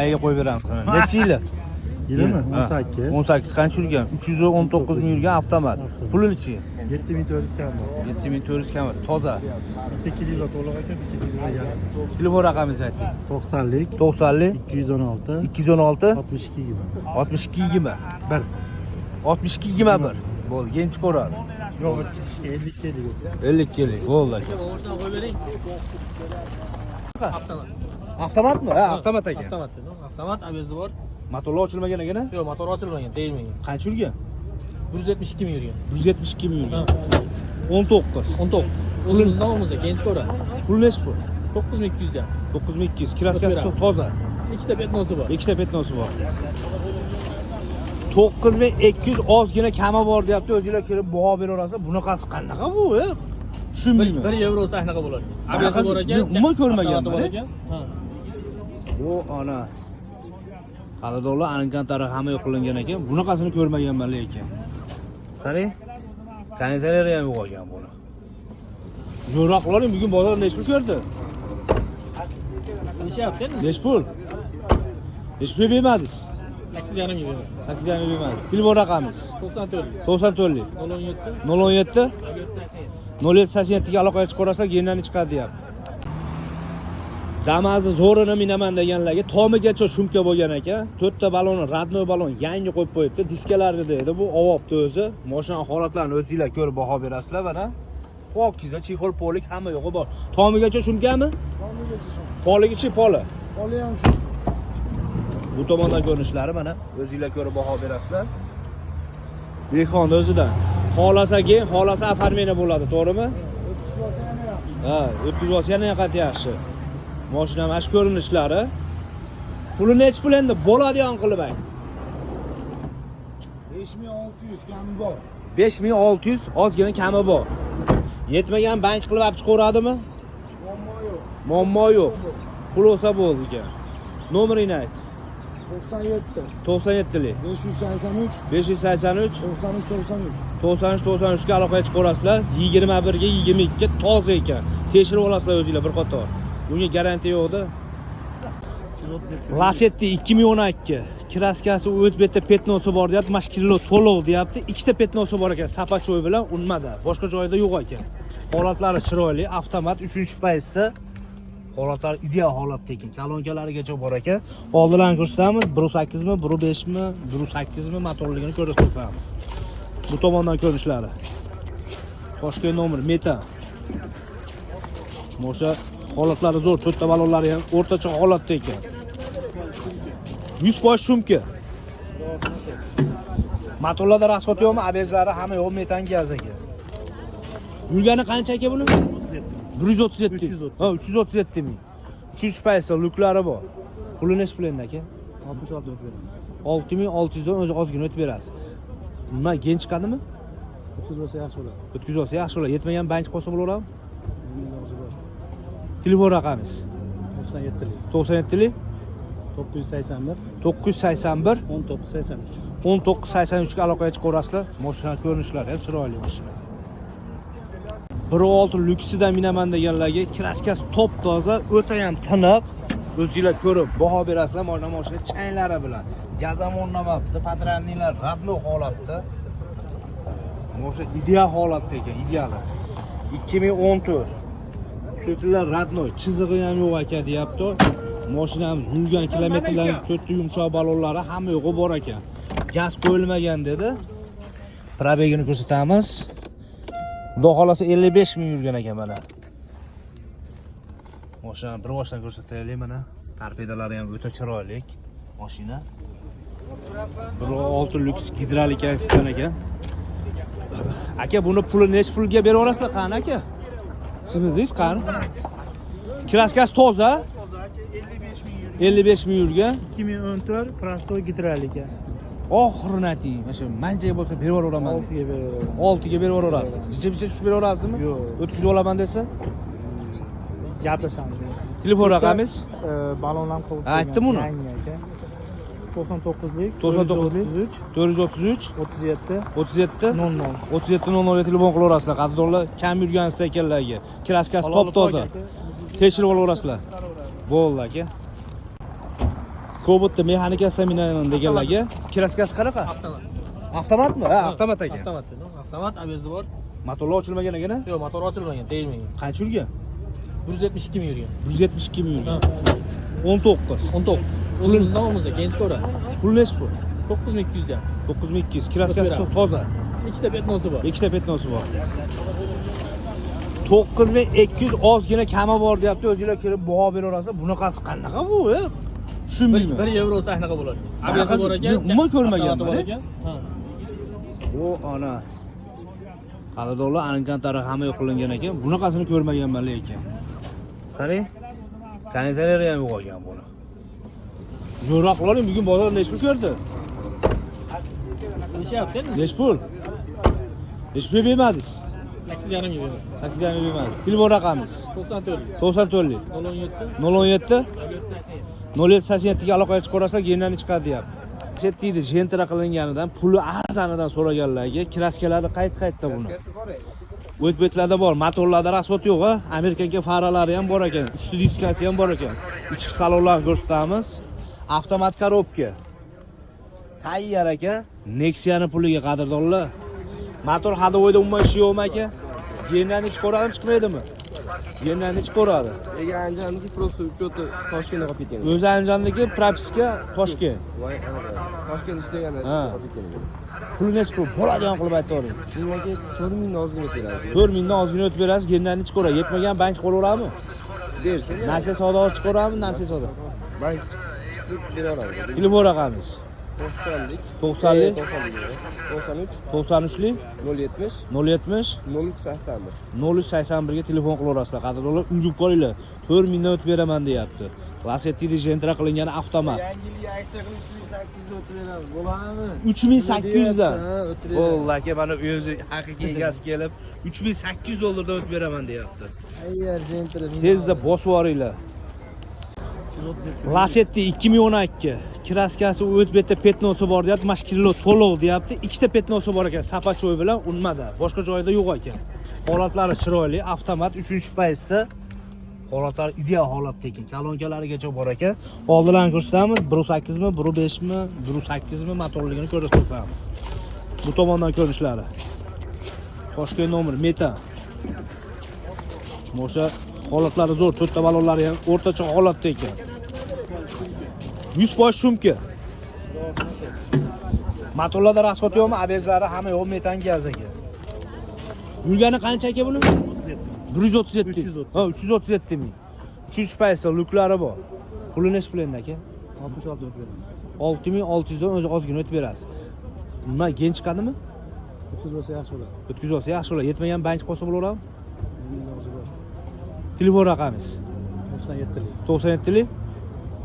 Ayga qo'yib beramiz. Necha yili? Yilimi? 18. 18 qancha yurgan? 319 ming yurgan avtomat. Pulini-chi? 7400 kam bor. 7400 kam. Toza. 2 kilo to'liq ekan, 2 kilo yarim. Telefon raqamingizni ayting. 90lik 90lik 216 216 62 gibi. 62 20. 1. 62 20 1. Bo'ldi, genç ko'radi. Yo'q, o'tkazishga 50 kelik. 50 kelik. Bo'ldi aka. O'rtaga qo'yib bering. Avtomatmi? Ha, avtomat aka. Avtomat dedi. Avtomat ABS'i bor. Motorlar ochilmagan ekan-a? Yo'q, motor ochilmagan, tegmagan. Qancha yurgan? 172 ming yurgan. 172 ming yurgan. 19. 19. O'zimizda o'zimizda genç ko'ra. Pul nechi pul? 9200 dan. 9200. Kraskasi toza. Ikkita petnosi bor. Ikkita petnosi bor. 9200 ozgina kami bor deyapti. O'zingizlar kelib baho beraverasiz. Bunaqasi qanaqa bu? Tushunmayman. 1 yevro sahnaga bo'lar ekan. ABS'i bor ekan. Umuman ko'rmaganman. Bor ekan. Ha. Bu ana. Xaridorlar Alcantara hamma yo'q qilingan ekan. Bunaqasini ko'rmaganman lekin. Qarang. Konditsioneri ham yo'q ekan buni. Zo'roqlaring bugun bozor necha pul ko'rdi? Qilishyapti endi. Necha pul? Necha pul bermadingiz? 8,5 ming. 8,5 bermadingiz. Telefon raqamingiz? 94. 94lik 17. 07 0787 ga aloqaga chiqarasizlar, genlarni chiqadi deyapti. Damazni zo'rini minaman deganlarga tomigacha shumka bo'lgan ekan. 4 ta balonni, radnoy balon yangi qo'yib qo'yibdi. Diskalarni dedi. Bu ovobni o'zi. Mashina holatlarini o'zingizlar ko'rib baho berasizlar mana. Pokiza, chexol polik hamma yo'g'i bor. Tomigacha shumkami? Tomigacha shum. Poligichi poli. Poli ham shu. Bu tomondan ko'rinishlari mana. O'zingizlar ko'rib baho berasizlar. Bekxonda o'zidan. Xohlasa keyin, xohlasa oformleniya bo'ladi, to'g'rimi? Ha, o'tkazib olsa yana qancha yaxshi. Mashina mana shu ko'rinishlari. Puli necha pul endi bo'ladigan qilib ayt. 5600 kami bor. 5600 ozgina kami bor. Yetmagan bank qilib olib chiqaradimi? Muammo yo'q. Muammo yo'q. Pul olsa bo'ldi ekan. Nomerini ayt. 97 97lik 583 583 93 ga aloqaga chiqarasizlar. 21 ga 22 ga toza ekan. Tekshirib olasizlar o'zingizlar bir qator. Bunga garantiya yo'qda. Lasetti 2012. Kraskasi o'zbekda petnosi bor deyapti. Mash kilo to'lov deyapti. Ikkita petnosi bor ekan. Sapachoy bilan unmada. Boshqa joyda yo'q ekan. Holatlari chiroyli, avtomat 3-paysi. Holatlar ideal holatda ekan. Kolonkalarigacha bor ekan. Oldidan ko'rsatamiz. 1.8 mi, 1.5 mi, 1.8 mi motorligini ko'rsatamiz. Bu tomondan ko'rishlari. Toshkent nomer meta. Mosha holatlari zo'r, 4 ta balonlari ham o'rtacha holatda ekan. 100% shumka. Motorlarda rasxot yo'qmi? ABS'lari hamma yo'q, metan gaz ekan. Yurgani qancha aka buni? 137. Ha, 337 ming. 3-paysi luklari bor. Puli necha pul endi aka? 66 o'tib beramiz. 6600 dan o'zi ozgina o'tib berasiz. Nima gen chiqadimi? 30 bo'lsa yaxshi bo'ladi. O'tkazib olsa yaxshi bo'ladi. Yetmagan bank qolsa bo'laveradimi? Telefon raqamingiz? 97lik 97lik 981 981 1983. 1983 ga aloqaga chiqarasizlar. Mashina ko'rinishlari ham chiroyli mashina. 1.6 lyuksidan minaman deganlarga kraskasi top toza, o'ta ham tiniq. O'zingizlar ko'rib baho berasizlar. Mana mashina changlari bilan. Gaz ham o'rnamabdi, patrannilar radno holatda. Mashina ideal holatda ekan, ideali. 2014. So'tlar radnoy, chizig'i ham yo'q ekan deyapti. Mashinamiz yurgan kilometrlar, 4 yumshoq balonlari hamma yo'g'i bor ekan. Gaz qo'yilmagan dedi. Probegini ko'rsatamiz. Xudo xolasa 55 ming yurgan ekan mana. Mashinani bir boshdan ko'rsataylik mana. Torpedalari ham o'ta chiroyli mashina. 1.6 lyuks gidrolik ekan ekan. Aka, buni puli necha pulga beraverasizlar, qani aka? Sizdingiz qani? Kraskasi toza? 55 ming yurgan. 2014 prostoy gidrolika. Oxirini ayting. Mana shu manchaga bo'lsa berib yuboraman. 6 ga beraveramiz. 6 ga berib yuborasiz. Jicha tushib berib yuborasizmi? Yo'q. O'tkazib olaman desa? Gaplashamiz. Telefon raqamingiz? Balonlar qo'yib Aytdim uni. Yangi aka. 99lik 433 37 37 00 37 00 ga telefon qilaverasizlar. Qadrdonlar kam yurgan ekanlarga. Kraskasi top toza. Tekshirib olaverasizlar. Bo'ldi aka. Cobotda mexanikasidan minaman deganlarga. Kraskasi qanaqa? Avtomat. Avtomatmi? Ha, avtomat ekan. Avtomat. Avtomat ABS'da bor. Motorlar ochilmagan ekan. Yo'q, motor ochilmagan, tegmagan. Qancha yurgan? 172 ming yurgan. 172 ming yurgan. Ha. 19. 19. O'zimizdan o'zimizda gench ko'ra. Pul nechi pul? 9200 dan. 9200. Kraskasi toza. Ikkita petnosi bor. Ikkita petnosi bor. 9200 ozgina kami bor deyapti. O'zingizlar kirib baho beraverasiz. Bunaqasi qanaqa bu? Tushunmayman. 1 yevro sahnaga bo'ladi. ABS bor ekan. Umuman ko'rmaganman. Bor ekan. Ha. O ana. Qadrdonlar Alcantara hamma yo'q qilingan ekan. Bunaqasini ko'rmaganman lekin. Qarang. Konditsioner ham yo'q ekan buni. Yo'roqlaring bugun bozor nechta ko'rdi? Qilishyapti. Nech pul? Nech pul bermadingiz? 8,5 ming yevro. 8,5 bermadingiz. Telefon raqamingiz 94. 94 017. 07 ga aloqaga chiqarasizlar, genlarni chiqadi deyapti. Chetdiydi jentra qilinganidan, puli arzonidan so'raganlarga kraskalarni qayta buni. O'tbetlarda bor, motorlarda rasvot yo'q, Amerikanka faralari ham bor ekan, uchta diskasi ham bor ekan. Ichki salonlarni ko'rsatamiz. Avtomat korobka. Tayyor aka, Nexia'ni puliga qadrdonlar. Motor hadovoyda umuman ishi yo'qmi aka? Genlarni chiqaradimi, chiqmaydimi? Genlarni chiqaradi. Anjandagi просто uchoti Toshkentda qolib ketgan. O'zi Anjondagi propiska Toshkent. Toshkent ishlaganda Ha. qolib ketgan. Pul nech pul? Bo'ladigan qilib aytavering. Bunga 4000 dan ozgina beramiz. 4000 dan ozgina o'tib berasiz, genlarni chiqaradi. Yetmagan bank qo'laveradimi? Bersin. Nasiya savdo chiqaradimi, nasiya savdo? Bank chiqib beraveramiz. Telefon raqamingiz 90lik 90lik 93 93lik 070 070 081. 0381 ga telefon qilaverasizlar. Qadrdonlar, ulgurib qolinglar. 4000 dan o'tib beraman deyapti. Lasetti jentra qilingan avtomat. Yangili aytsa 3800 dan o'tiramiz. Bo'ladimi? 3800 dan. Ha, o'tiradi. Bo'ldi aka, mana o'zi haqiqiy egasi kelib 3800 dollardan o'tib beraman deyapti. Ayyor jentra. Tezda bosib yuboringlar. Lasetti 2012. Kraskasi o'tbetda petnosi bor deyapti. Mashkillo to'lov deyapti. Ikkita petnosi bor ekan, sapachoy bilan unmada. Boshqa joyda yo'q ekan. Holatlari chiroyli, avtomat 3-paytsi. Holatlari ideal holatda ekan. Kolonkalarigacha bor ekan. Oldindan ko'rsatamiz. 1.8 mi, 1.5 mi, 1.8 mi motorligini ko'rsatamiz. Bu tomondan ko'rinishlari. Toshkent nomer meta. O'sha holatlari zo'r, to'rtta balonlari ham o'rtacha holatda ekan. 100% shumka. Motorlarda rasvot yo'qmi? ABSlari hamma yo'q, metan gaz ekan. Yurgani qancha aka buni? 137. Ha, 337 ming. 3-paysa luklari bor. Puli nech pul endi aka? 66 o'tib beramiz. 6600 dan o'zi ozgina o'tib berasiz. Nima, gen chiqadimi? O'tkiz bo'lsa yaxshi bo'ladi. O'tkazib olsa yaxshi bo'ladi. Yetmagan bank qolsa bo'laveradimi? Endi o'zi bor. Telefon raqamingiz 97lik 97lik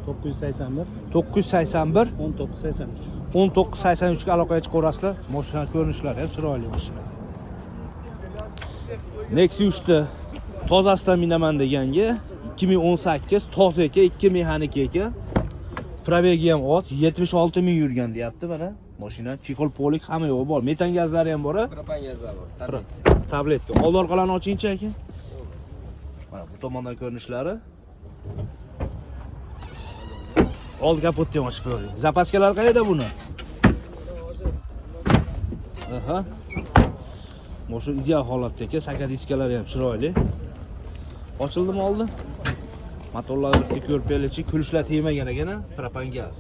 981 981 1983. 1983 ga aloqaga chiqaverasizlar. Mashina ko'rinishlari ham chiroyli mashina. Nexia 3 ta tozasidan minaman deganga 2018 toza ekan, 2 mexanik ekan. Probegi ham oz, 76 ming yurgan deyapti mana. Mashina chexol polik hamma yo'q bor. Metan gazlari ham bor. Propan gazlar bor. Tabletka. Old orqalarni ochingchi aka. Mana bu tomondan ko'rinishlari. Old kapotni ham ochib qo'ying. Zapaskalar qayerda buni? Aha. Moshu ideal holatda ekan, saka diskalari ham chiroyli. Ochildimi oldi? Motorlarni ko'rpelichi, kulishlar tegmagan ekan, propan gaz.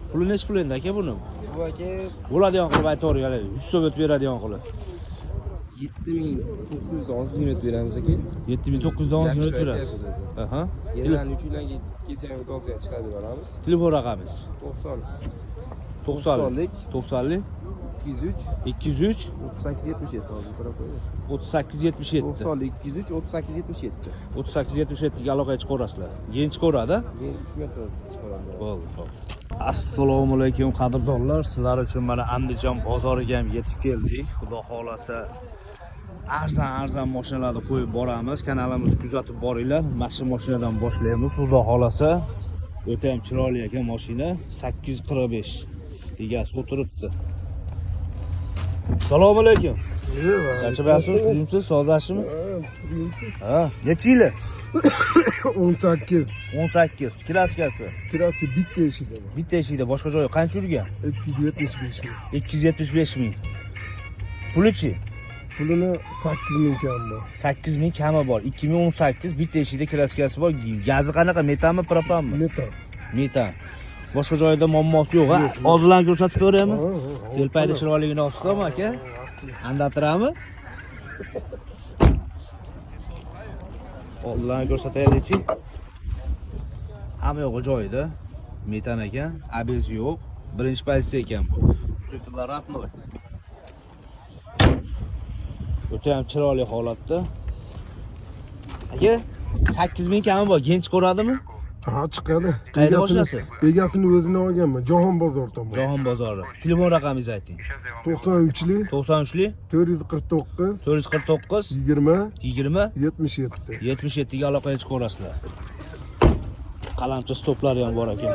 Puli nech pul endi aka buni? Bu aka Bo'ladigan qilib aytaveringlar, 100 so'm o'tib beradigan qilib. 7900 ozgina o'tib beramiz aka. 7900 dan ozgina o'tib berasiz. Aha. Yerlarni 3 yildan kelsa ham to'g'ri chiqarib beramiz. Telefon raqamingiz 90 90lik 90lik 203 203 3877 hozir qarab qo'ying. 3877 90 203 3877. 3877 ga aloqaga chiqaverasizlar. Gen chiqaveradi. Keyin 3 metr chiqaramiz. Bo'ldi. Assalomu alaykum qadrdonlar. Sizlar uchun mana Andijon bozoriga ham yetib keldik. Xudo xolasa arzon mashinalarni qo'yib boramiz. Kanalimizni kuzatib boringlar. Mana shu mashinadan boshlaymiz. Xudo xolasa o'ta ham chiroyli ekan mashina. 845 egasi o'tiribdi. Assalomu alaykum. Qancha bo'lasiz? Filmsiz, sozlashmi? Ha, necha yili? 18. 18. Klaskasi. Kirasi bitta eshigi bor. Bitta eshikda, boshqa joyi qancha yurgan? 275 ming. 275 ming. Pulichi? Pulini 8 ming kam bor. 8 ming kami bor. 2018 bitta eshikda klaskasi bor. Gazi qanaqa? Metanmi, propanmi? Metal. Metan. Boshqa joyda muammosi yo'q, ha? Oldindan ko'rsatib ko'raymi? Telpayda chiroyligini olsam aka. Andatirami? Oldindan ko'rsataylik-chi. Hamma yo'q joyida. Metan ekan, ABS yo'q. Birinchi pozitsiya ekan bu. Ustidlar ratnoy. O'ta ham chiroyli holatda. Aka, 8 ming kami bor. Gench ko'radimi? Ha, chiqadi. Qayerda boshlasi? Egasini o'zini olganman. Jahon bozor tomon. Jahon bozori. Telefon raqamingizni ayting. 93li 93li 449 449 20 20 77. 77 ga aloqaga chiqib ko'rasizlar. Qalamchi stoplari ham bor ekan.